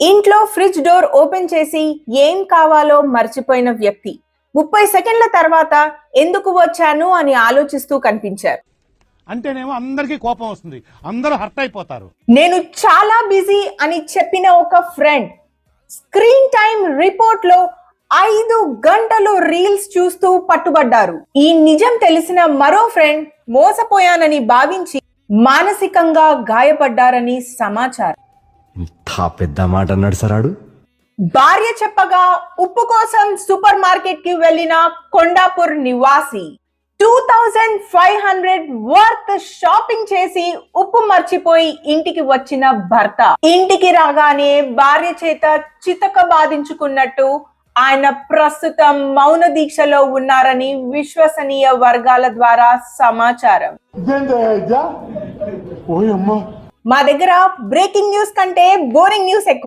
ఇంట్లో fridge door open చేసి ఏం కావాలో మర్చిపోయిన వ్యక్తి 30 సెకండ్ల తర్వాత ఎందుకు వచ్చాను అని ఆలోచిస్తూ కనిపించారు. అంటేనేమో అందరికీ కోపం వస్తుంది, అందరూ హర్ట్ అయిపోతారు. నేను చాలా బిజీ అని చెప్పిన ఒక ఫ్రెండ్ స్క్రీన్ టైం రిపోర్ట్ లో 5 గంటలు రీల్స్ చూస్తూ పట్టుబడ్డారు. ఈ నిజం తెలిసిన మరో ఫ్రెండ్ మోసపోయానని భావించి మానసికంగా గాయపడ్డారని సమాచారం. ఇంత పెద్ద మాట అన్నాడు సరాడు. భార్య చెప్పగా ఉప్పు కోసం సూపర్ మార్కెట్ కి వెళ్లిన కొండాపూర్ నివాసి 2500 వర్త్ షాపింగ్ చేసి ఉప్పు మర్చిపోయి ఇంటికి వచ్చిన భర్త ఇంటికి రాగానే భార్య చేత చితక బాధించుకున్నట్టు ఆయన ప్రస్తుతం మౌన దీక్షలో ఉన్నారని విశ్వసనీయ వర్గాల ద్వారా సమాచారం. మా దగ్గర బ్రేకింగ్ న్యూస్ కంటే బోరింగ్ న్యూస్ ఎక్కువ.